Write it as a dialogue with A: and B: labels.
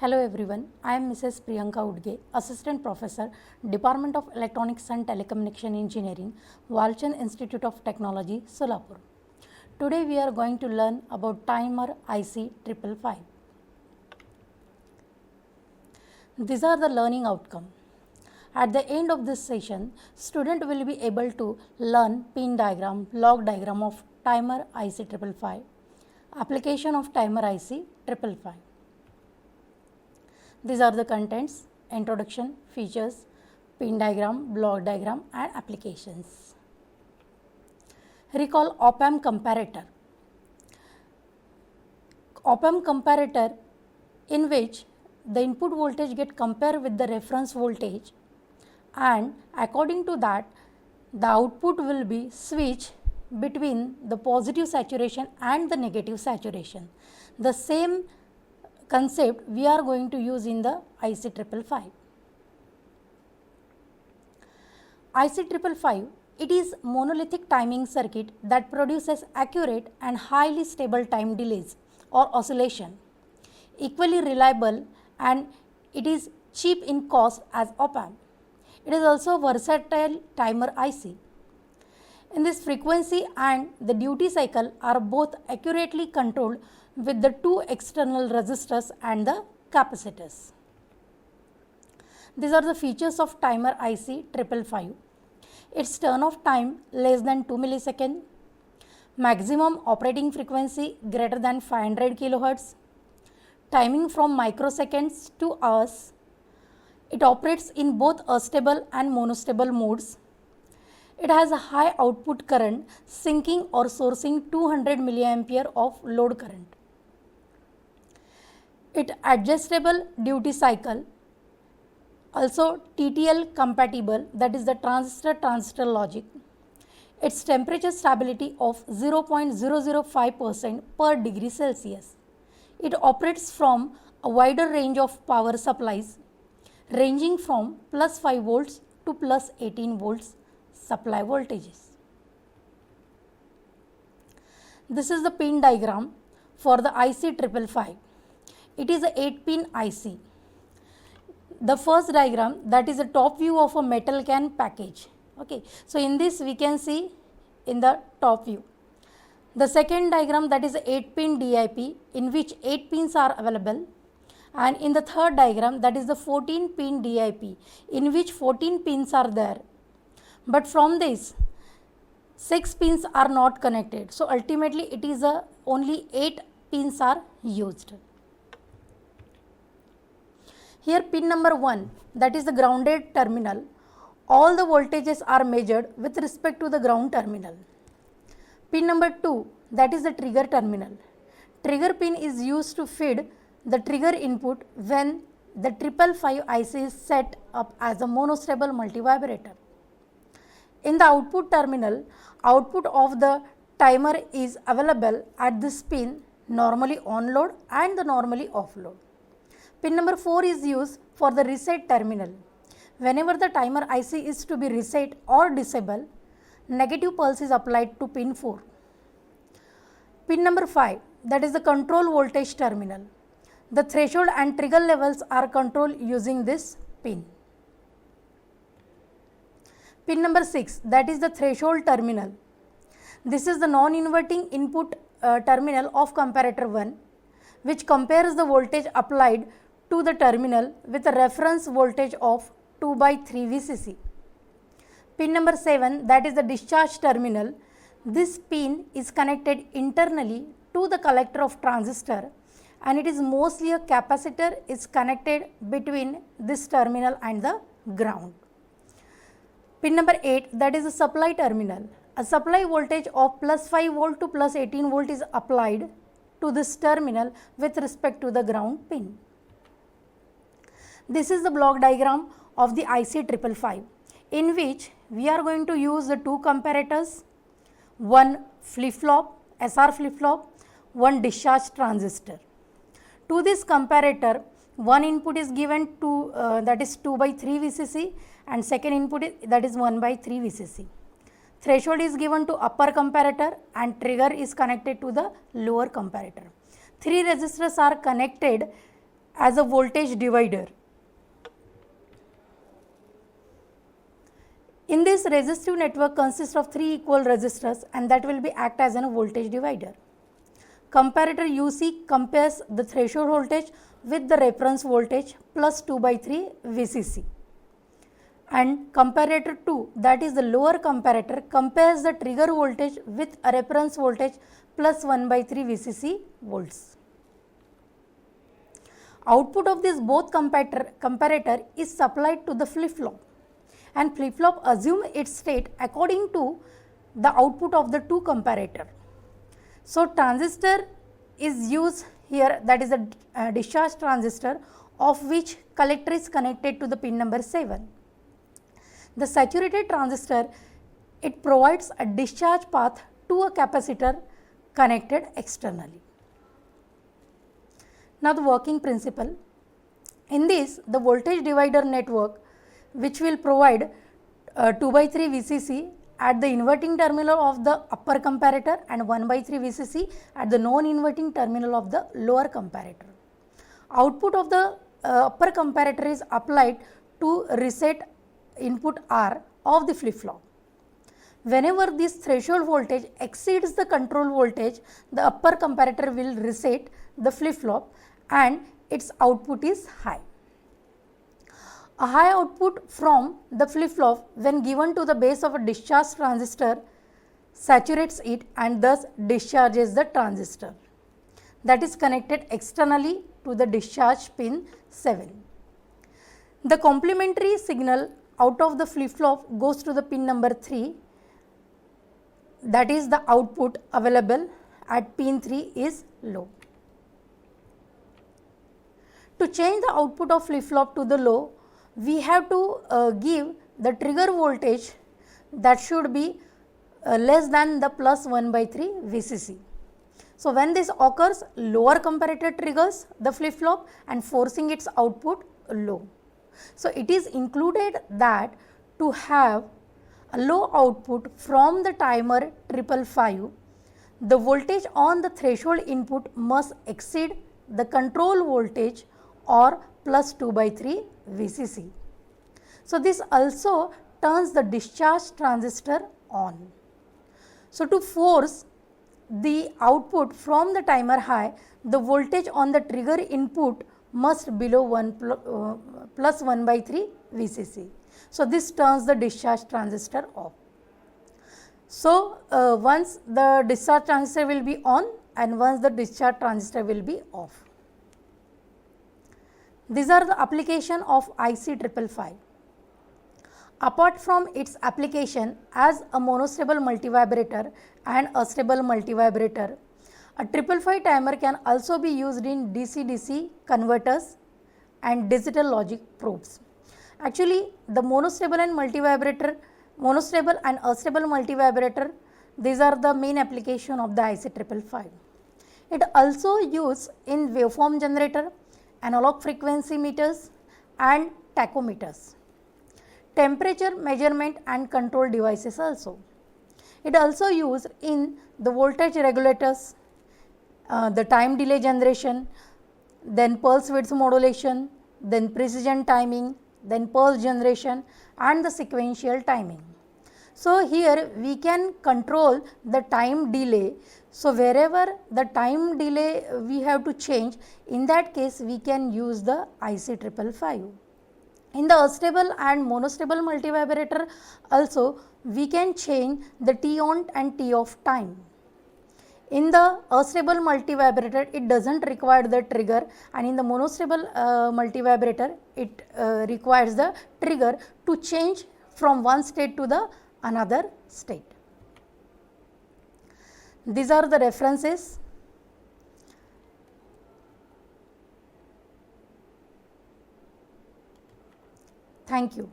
A: Hello everyone, I am Mrs. Priyanka Utage, Assistant Professor, Department of Electronics and Telecommunication Engineering, Walchand Institute of Technology, Solapur. Today we are going to learn about timer IC 555. These are the learning outcome. At the end of this session, student will be able to learn pin diagram, block diagram of timer IC 555, application of timer IC 555. These are the contents: introduction, features, pin diagram, block diagram and applications. Recall op-amp comparator. Op-amp comparator in which the input voltage get compared with the reference voltage, and according to that the output will be switched between the positive saturation and the negative saturation. The same concept we are going to use in the IC 555. IC 555, it is monolithic timing circuit that produces accurate and highly stable time delays or oscillation, equally reliable, and it is cheap in cost as op-amp. It is also a versatile timer IC. In this, frequency and the duty cycle are both accurately controlled with the two external resistors and the capacitors. These are the features of timer IC 555. Its turn off time less than 2 milliseconds, maximum operating frequency greater than 500 kHz, timing from microseconds to hours. It operates in both astable and monostable modes. It has a high output current, sinking or sourcing 200 mA of load current. It adjustable duty cycle, also TTL compatible, that is the transistor logic. Its temperature stability of 0.005% per degree Celsius. It operates from a wider range of power supplies ranging from plus 5 volts to plus 18 volts supply voltages. This is the pin diagram for the IC 555. It is a 8-pin IC. The first diagram, that is a top view of a metal can package. Okay. So, in this we can see in the top view. The second diagram, that is a 8-pin DIP in which 8 pins are available, and in the third diagram, that is the 14-pin DIP in which 14 pins are there, but from this 6 pins are not connected. So, ultimately it is only 8 pins are used. Here pin number 1, that is the grounded terminal. All the voltages are measured with respect to the ground terminal. Pin number 2, that is the trigger terminal. Trigger pin is used to feed the trigger input when the 555 IC is set up as a monostable multivibrator. In the output terminal, output of the timer is available at this pin, normally on load and the normally off load. Pin number 4 is used for the reset terminal. Whenever the timer IC is to be reset or disable, negative pulse is applied to pin 4. Pin number 5, that is the control voltage terminal. The threshold and trigger levels are controlled using this pin. Pin number 6, that is the threshold terminal. This is the non-inverting input terminal of comparator 1, which compares the voltage applied to the terminal with a reference voltage of 2/3 VCC. Pin number 7, that is the discharge terminal. This pin is connected internally to the collector of transistor, and it is mostly a capacitor is connected between this terminal and the ground. Pin number 8, that is the supply terminal. A supply voltage of plus 5 volt to plus 18 volt is applied to this terminal with respect to the ground pin. This is the block diagram of the IC 555, in which we are going to use the two comparators, one flip-flop, SR flip-flop, one discharge transistor. To this comparator, one input is given to that is 2/3 VCC, and second input is, that is 1/3 VCC. Threshold is given to upper comparator and trigger is connected to the lower comparator. 3 resistors are connected as a voltage divider. In this resistive network consists of 3 equal resistors and that will be act as a voltage divider. Comparator UC compares the threshold voltage with the reference voltage plus 2 by 3 VCC. And comparator 2, that is the lower comparator, compares the trigger voltage with a reference voltage plus 1 by 3 VCC volts. Output of this both comparator is supplied to the flip-flop and flip-flop assume its state according to the output of the two comparator. So, transistor is used here, that is a discharge transistor of which collector is connected to the pin number 7. The saturated transistor, it provides a discharge path to a capacitor connected externally. Now, the working principle. In this, the voltage divider network which will provide 2 by 3 VCC at the inverting terminal of the upper comparator and 1 by 3 VCC at the non-inverting terminal of the lower comparator. Output of the upper comparator is applied to reset input R of the flip-flop. Whenever this threshold voltage exceeds the control voltage, the upper comparator will reset the flip-flop and its output is high. A high output from the flip-flop when given to the base of a discharge transistor saturates it and thus discharges the transistor that is connected externally to the discharge pin 7. The complementary signal out of the flip-flop goes to the pin number 3, that is the output available at pin 3 is low. To change the output of flip-flop to the low, we have to give the trigger voltage that should be less than the plus 1 by 3 VCC. So, when this occurs, lower comparator triggers the flip-flop and forcing its output low. So, it is included that to have a low output from the timer 555, the voltage on the threshold input must exceed the control voltage or plus 2 by 3 VCC. So, this also turns the discharge transistor on. So, to force the output from the timer high, the voltage on the trigger input must below plus 1 by 3 VCC. So, this turns the discharge transistor off. So, once the discharge transistor will be on and once the discharge transistor will be off. These are the application of IC 555. Apart from its application as a monostable multivibrator and astable multivibrator, a 555 timer can also be used in DC-DC converters and digital logic probes. Actually, the monostable and astable multivibrator, these are the main application of the IC 555. It also used in waveform generator, analog frequency meters and tachometers, temperature measurement and control devices also. It also used in the voltage regulators, the time delay generation, then pulse width modulation, then precision timing, then pulse generation and the sequential timing. So, here we can control the time delay. So, wherever the time delay we have to change, in that case we can use the IC 555. In the astable and monostable multivibrator also we can change the T on and T off time. In the astable multivibrator it does not require the trigger, and in the monostable multivibrator it requires the trigger to change from one state to the another state. These are the references. Thank you.